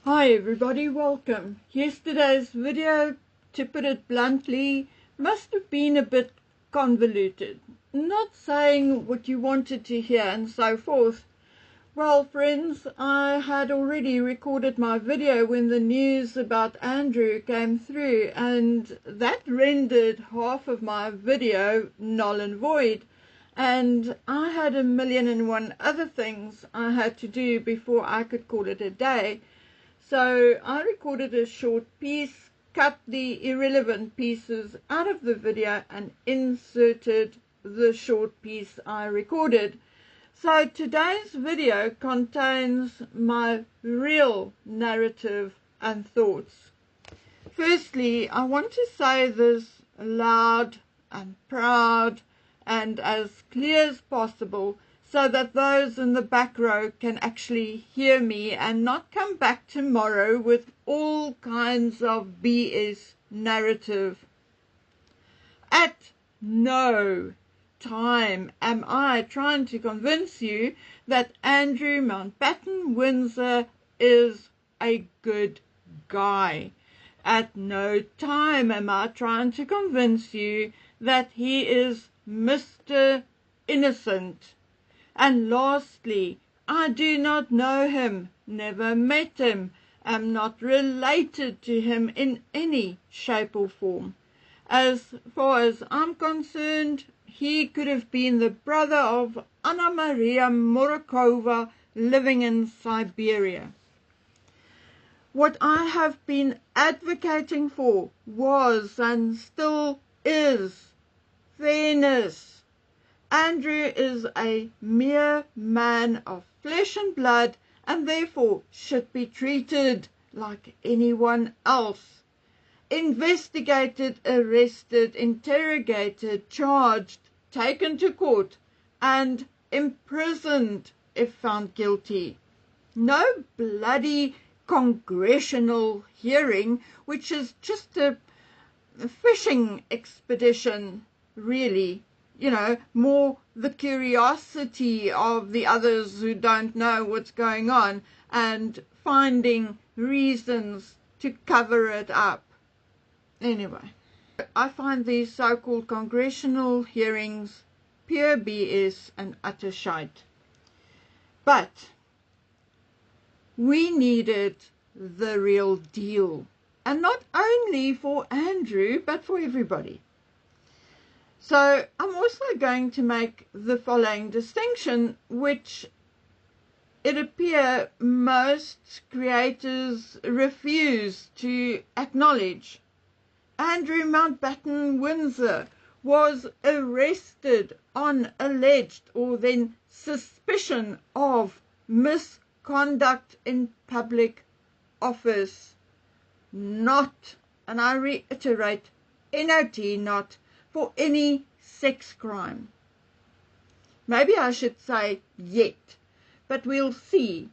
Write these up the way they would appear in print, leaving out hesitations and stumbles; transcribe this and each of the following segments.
Hi everybody, welcome. Yesterday's video, to put it bluntly, must have been a bit convoluted. Not saying what you wanted to hear and so forth. Well friends, I had already recorded my video when the news about Andrew came through, and that rendered half of my video null and void. And I had 1,000,001 other things I had to do before I could call it a day. So I recorded a short piece, cut the irrelevant pieces out of the video and inserted the short piece I recorded. So today's video contains my real narrative and thoughts. Firstly, I want to say this loud and proud and as clear as possible, so that those in the back row can actually hear me and not come back tomorrow with all kinds of BS narrative. At no time am I trying to convince you that Andrew Mountbatten Windsor is a good guy. At no time am I trying to convince you that he is Mr. Innocent. And lastly, I do not know him, never met him, am not related to him in any shape or form. As far as I'm concerned, he could have been the brother of Anna Maria Murakova living in Siberia. What I have been advocating for was and still is fairness. Andrew is a mere man of flesh and blood and therefore should be treated like anyone else. Investigated, arrested, interrogated, charged, taken to court and imprisoned if found guilty. No bloody congressional hearing, which is just a fishing expedition, really. You know, more the curiosity of the others who don't know what's going on and finding reasons to cover it up. Anyway, I find these so-called congressional hearings pure BS and utter shite. But we needed the real deal. And not only for Andrew, but for everybody. So I'm also going to make the following distinction, which it appears most creators refuse to acknowledge. Andrew Mountbatten Windsor was arrested on alleged or then suspicion of misconduct in public office. Not, and I reiterate, NOT, not for any sex crime. Maybe I should say yet, but we'll see.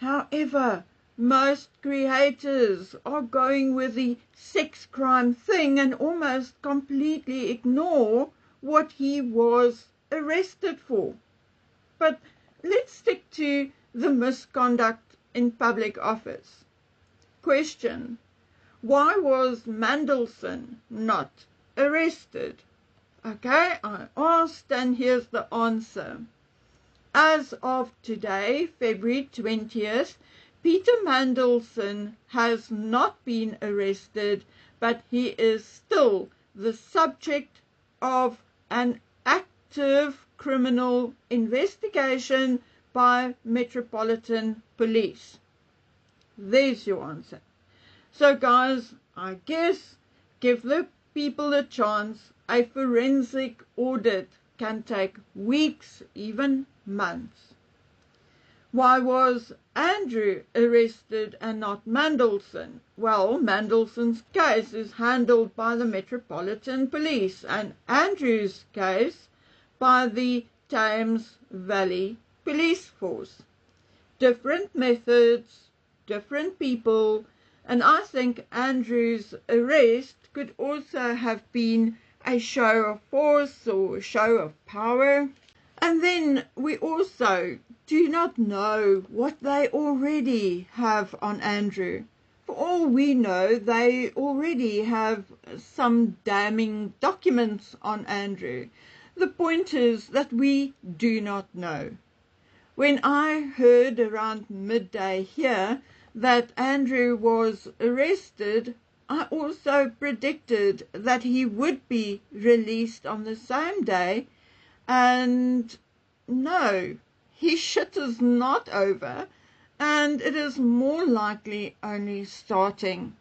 However, most creators are going with the sex crime thing and almost completely ignore what he was arrested for. But let's stick to the misconduct in public office. Question: why was Mandelson not arrested? Okay, I asked, and here's the answer. As of today, February 20th, Peter Mandelson has not been arrested, but he is still the subject of an active criminal investigation by Metropolitan Police. There's your answer. So guys, I guess give the people a chance. A forensic audit can take weeks, even months. Why was Andrew arrested and not Mandelson? Well, Mandelson's case is handled by the Metropolitan Police and Andrew's case by the Thames Valley Police Force. Different methods, different people, and I think Andrew's arrest could also have been a show of force or a show of power. And then we also do not know what they already have on Andrew. For all we know, they already have some damning documents on Andrew. The point is that we do not know. When I heard around midday here that Andrew was arrested, I also predicted that he would be released on the same day. And no, his shit is not over, and it is more likely only starting.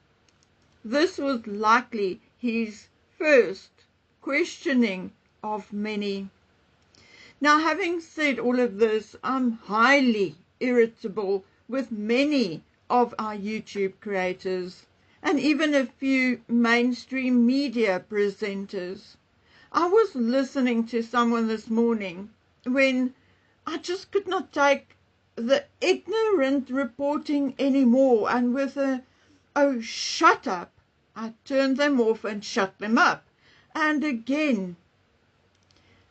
This was likely his first questioning of many. Now, having said all of this, I'm highly irritable with many of our YouTube creators and even a few mainstream media presenters. I was listening to someone this morning when I just could not take the ignorant reporting anymore, and with a, "Oh, shut up," I turned them off and shut them up. And again,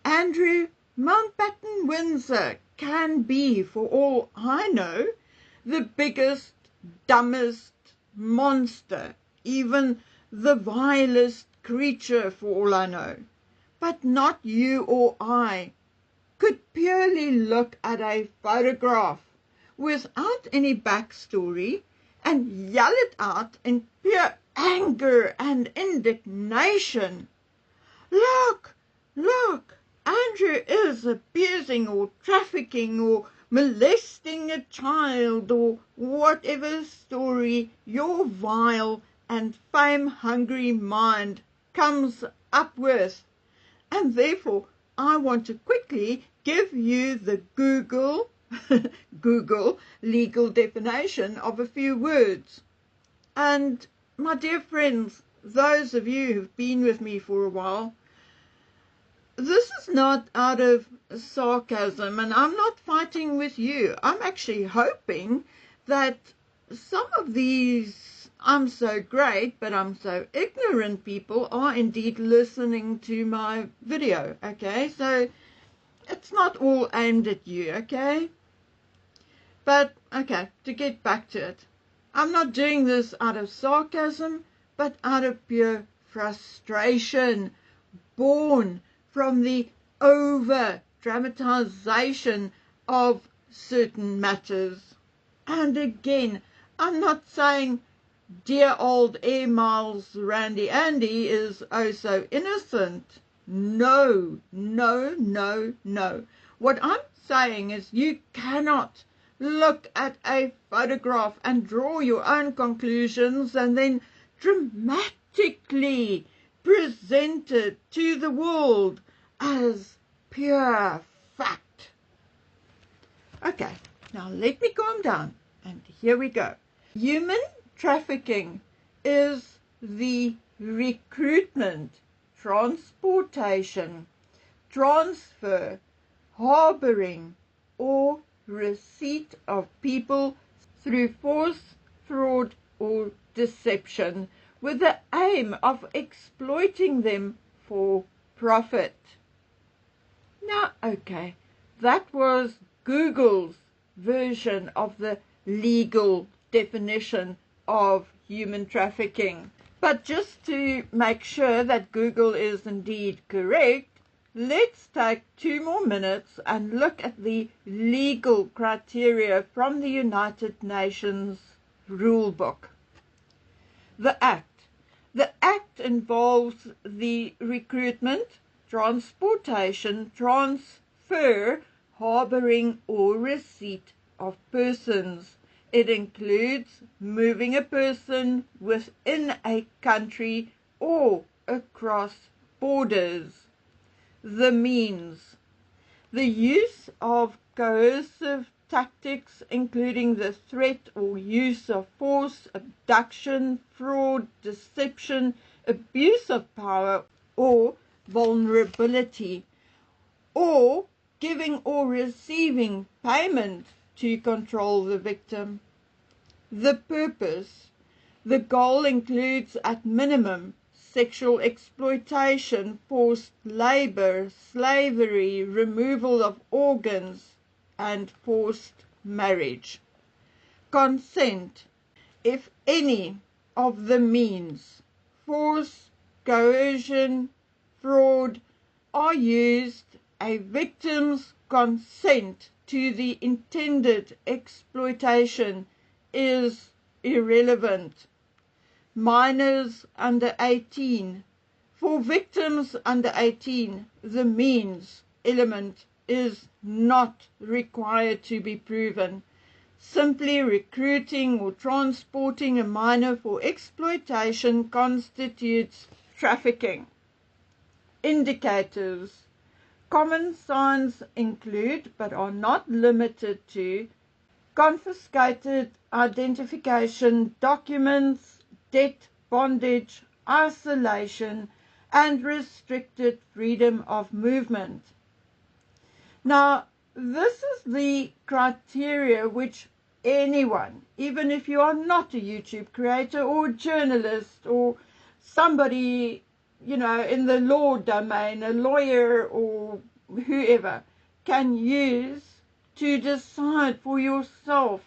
Andrew Mountbatten Windsor can be, for all I know, the biggest, dumbest monster, even the vilest creature, for all I know. But not you or I could purely look at a photograph without any backstory and yell it out in pure anger and indignation. Look, look, Andrew is abusing or trafficking or molesting a child, or whatever story your vile and fame-hungry mind comes up with. And therefore, I want to quickly give you the Google legal definition of a few words. And my dear friends, those of you who've been with me for a while, this is not out of sarcasm, and I'm not fighting with you. I'm actually hoping that some of these "I'm so great, but I'm so ignorant" people are indeed listening to my video, okay? So it's not all aimed at you, okay? But, okay, to get back to it, I'm not doing this out of sarcasm, but out of pure frustration, born from the over-dramatization of certain matters. And again, I'm not saying dear old Air Miles Randy Andy is oh so innocent. No, no, no, no. What I'm saying is you cannot look at a photograph and draw your own conclusions and then dramatically present it to the world as pure fact. Okay, now let me calm down, and here we go. Human trafficking is the recruitment, transportation, transfer, harboring, or receipt of people through force, fraud, or deception with the aim of exploiting them for profit. Now, okay, that was Google's version of the legal definition of human trafficking. But just to make sure that Google is indeed correct, let's take 2 more minutes and look at the legal criteria from the United Nations rule book. The Act. The Act involves the recruitment, transportation, transfer, harboring, or receipt of persons. It includes moving a person within a country or across borders. The means. The use of coercive tactics, including the threat or use of force, abduction, fraud, deception, abuse of power, or vulnerability, or giving or receiving payment to control the victim. The purpose. The goal includes at minimum sexual exploitation, forced labor, slavery, removal of organs, and forced marriage. Consent. If any of the means, force, coercion, fraud, are used, a victim's consent to the intended exploitation is irrelevant. Minors under 18. For victims under 18, the means element is not required to be proven. Simply recruiting or transporting a minor for exploitation constitutes trafficking. Indicators. Common signs include, but are not limited to, confiscated identification documents, debt, bondage, isolation, and restricted freedom of movement. Now, this is the criteria which anyone, even if you are not a YouTube creator or a journalist or somebody, in the law domain, a lawyer or whoever, can use to decide for yourself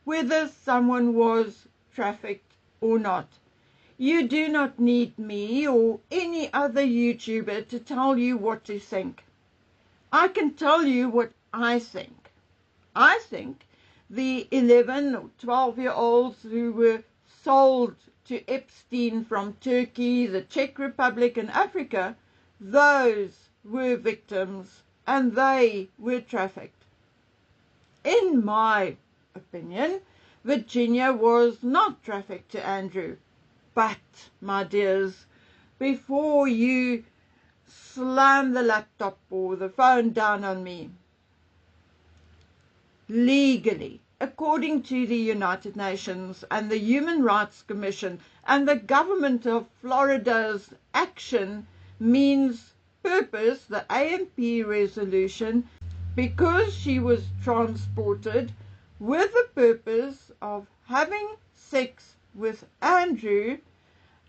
whether someone was trafficked or not. You do not need me or any other YouTuber to tell you what to think. I can tell you what I think. I think the 11 or 12-year-olds who were sold to Epstein from Turkey, the Czech Republic, and Africa, those were victims and they were trafficked. In my opinion, Virginia was not trafficked to Andrew. But, my dears, before you slam the laptop or the phone down on me, legally, according to the United Nations and the Human Rights Commission and the government of Florida's action, means purpose, the AMP resolution, because she was transported with the purpose of having sex with Andrew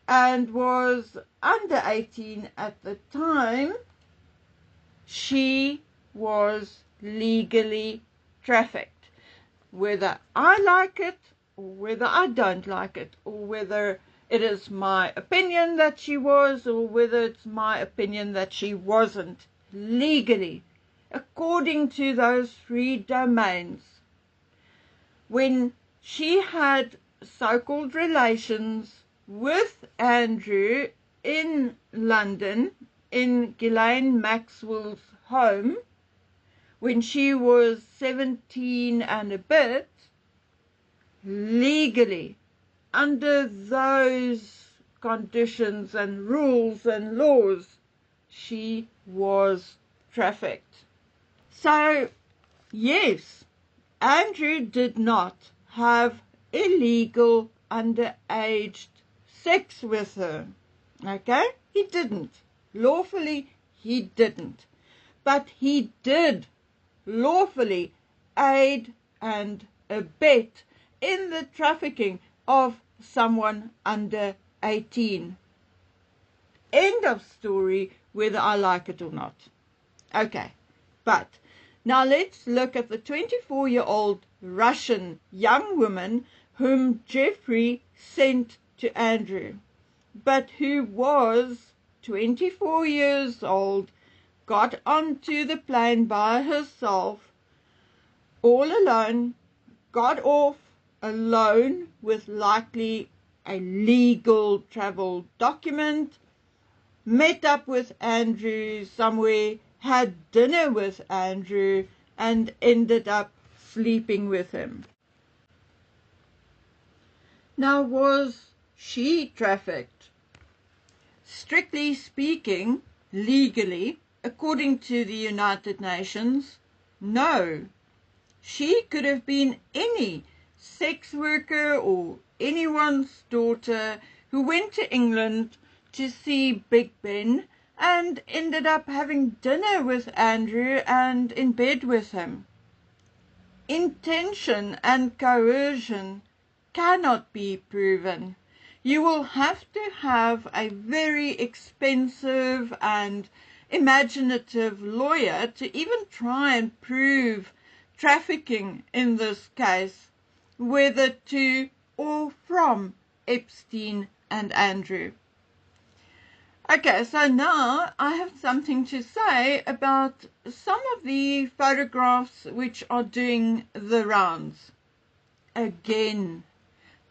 and was under 18 at the time, she was legally trafficked. Whether I like it or whether I don't like it, or whether it is my opinion that she was or whether it's my opinion that she wasn't, legally, according to those three domains, when she had so-called relations with Andrew in London, in Ghislaine Maxwell's home, when she was 17 and a bit, legally, under those conditions and rules and laws, she was trafficked. So, yes, Andrew did not have illegal underage sex with her. Okay? He didn't. Lawfully, he didn't. But he did lawfully aid and abet in the trafficking of someone under 18. End of story, whether I like it or not. Okay, but now let's look at the 24-year-old Russian young woman whom Jeffrey sent to Andrew, but who was 24 years old, got onto the plane by herself, all alone, got off alone with likely a legal travel document, met up with Andrew somewhere, had dinner with Andrew, and ended up sleeping with him. Now, was she trafficked? Strictly speaking, legally, according to the United Nations, no. She could have been any sex worker or anyone's daughter who went to England to see Big Ben and ended up having dinner with Andrew and in bed with him. Intention and coercion cannot be proven. You will have to have a very expensive and imaginative lawyer to even try and prove trafficking in this case, whether to or from Epstein and Andrew. Okay, so now I have something to say about some of the photographs which are doing the rounds. Again,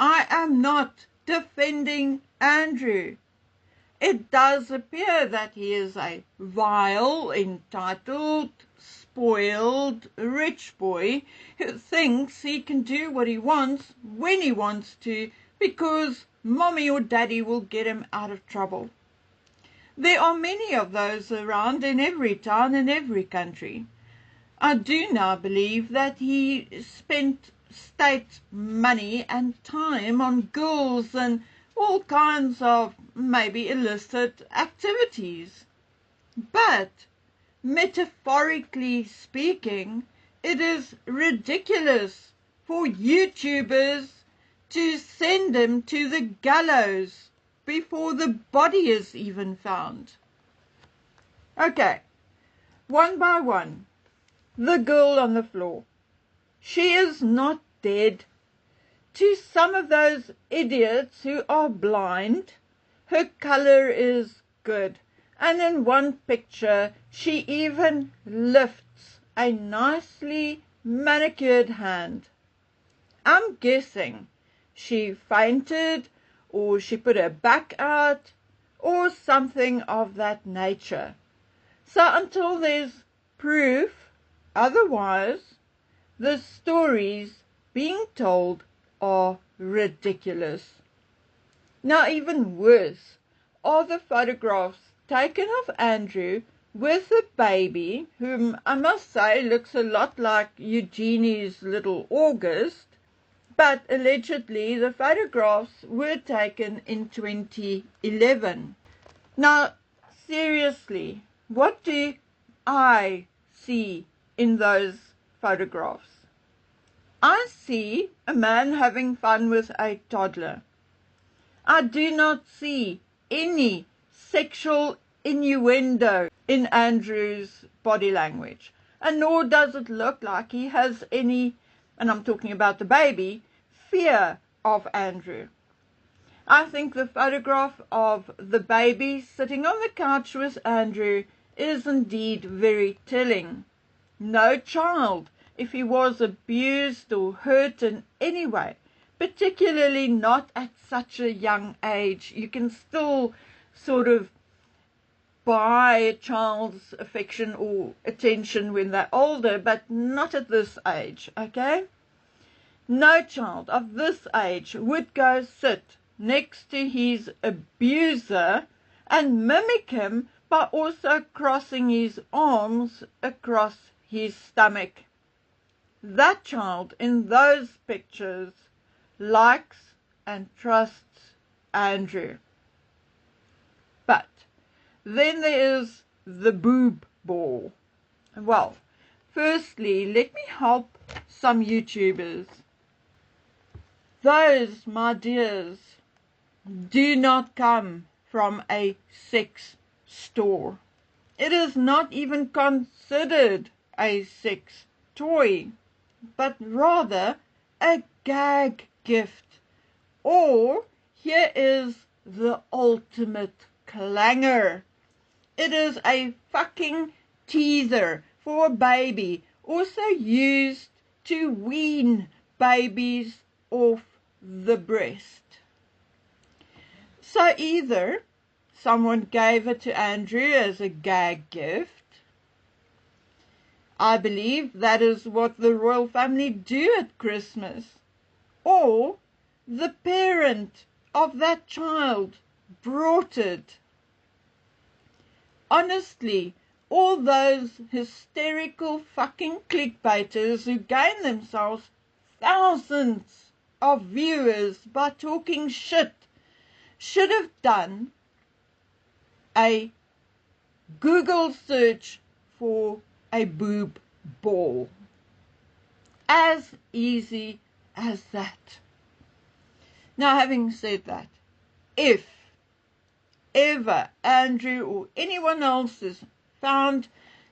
I am not defending Andrew. It does appear that he is a vile, entitled, spoiled, rich boy who thinks he can do what he wants when he wants to because mommy or daddy will get him out of trouble. There are many of those around in every town in every country. I do now believe that he spent state money and time on girls and all kinds of maybe illicit activities. But, metaphorically speaking, it is ridiculous for YouTubers to send him to the gallows before the body is even found. Okay, one by one. The girl on the floor. She is not dead. To some of those idiots who are blind, her color is good. And in one picture, she even lifts a nicely manicured hand. I'm guessing she fainted, or she put her back out, or something of that nature. So until there's proof otherwise, the stories being told are ridiculous. Now even worse are the photographs taken of Andrew with the baby, whom I must say looks a lot like Eugenie's little August, but allegedly the photographs were taken in 2011. Now, seriously, what do I see in those photographs? I see a man having fun with a toddler. I do not see any sexual innuendo in Andrew's body language, and nor does it look like he has any, and I'm talking about the baby, fear of Andrew. I think the photograph of the baby sitting on the couch with Andrew is indeed very telling. No child, if he was abused or hurt in any way, particularly not at such a young age, you can still sort of buy a child's affection or attention when they're older, but not at this age, okay? No child of this age would go sit next to his abuser and mimic him by also crossing his arms across his stomach. That child in those pictures likes and trusts Andrew. But then there is the boob ball. Well, firstly, let me help some YouTubers. Those, my dears, do not come from a sex store. It is not even considered a sex toy, but rather a gag gift. Or, here is the ultimate clanger. It is a fucking teaser for a baby, also used to wean babies off the breast. So either someone gave it to Andrew as a gag gift. I believe that is what the royal family do at Christmas. Or the parent of that child brought it. Honestly, all those hysterical fucking clickbaiters who gain themselves thousands of viewers by talking shit should have done a Google search for a boob ball. As easy as that. Now, having said that, if ever Andrew or anyone else is found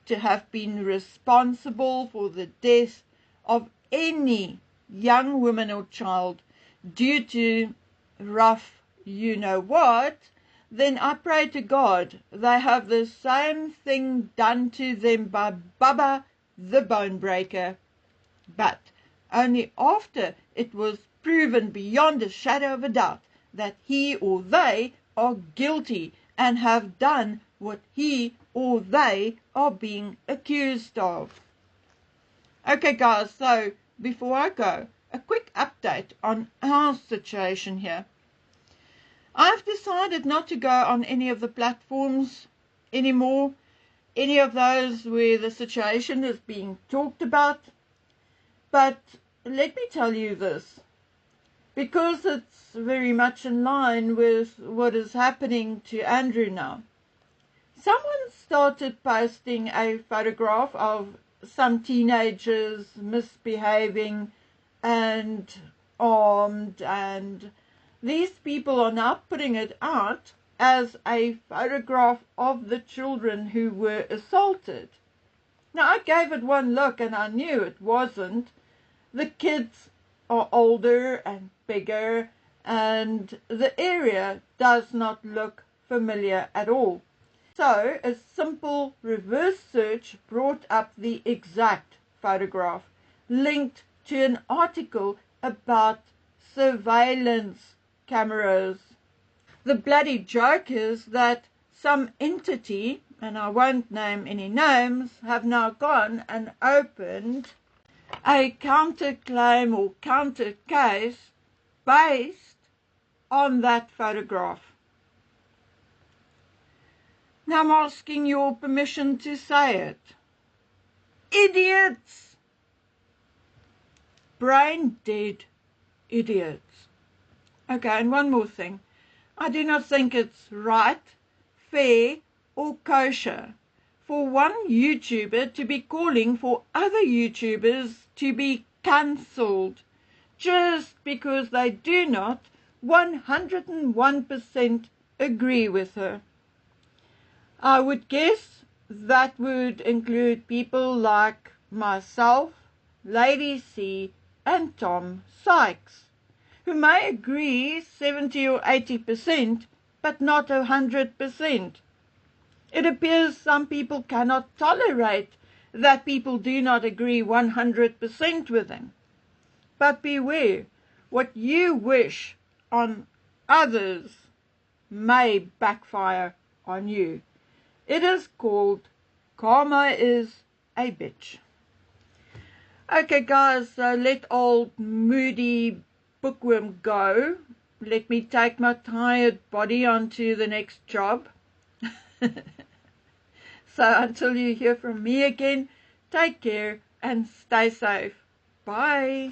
to have been responsible for the death of any young woman or child due to rough you-know-what, then I pray to God they have the same thing done to them by Bubba the Bone Breaker, but only after it was proven beyond a shadow of a doubt that he or they are guilty and have done what he or they are being accused of. Okay guys, so before I go, a quick update on our situation here. I've decided not to go on any of the platforms anymore, any of those where the situation is being talked about. But let me tell you this, because it's very much in line with what is happening to Andrew now. Someone started posting a photograph of some teenagers misbehaving and armed, and these people are now putting it out as a photograph of the children who were assaulted. Now, I gave it one look and I knew it wasn't. The kids are older and bigger, and the area does not look familiar at all. So a simple reverse search brought up the exact photograph, linked to an article about surveillance cameras. The bloody joke is that some entity, and I won't name any names, have now gone and opened a counterclaim or counter case based on that photograph. Now I'm asking your permission to say it. Idiots! Brain dead idiots. Okay, and one more thing. I do not think it's right, fair, or kosher for one YouTuber to be calling for other YouTubers to be cancelled just because they do not 101% agree with her. I would guess that would include people like myself, Lady C, and Tom Sykes, who may agree 70 or 80%, but not 100%. It appears some people cannot tolerate that people do not agree 100% with them. But beware, what you wish on others may backfire on you. It is called karma is a bitch. Okay guys, so let old moody bookworm go. Let me take my tired body onto the next job. So until you hear from me again, take care and stay safe. Bye.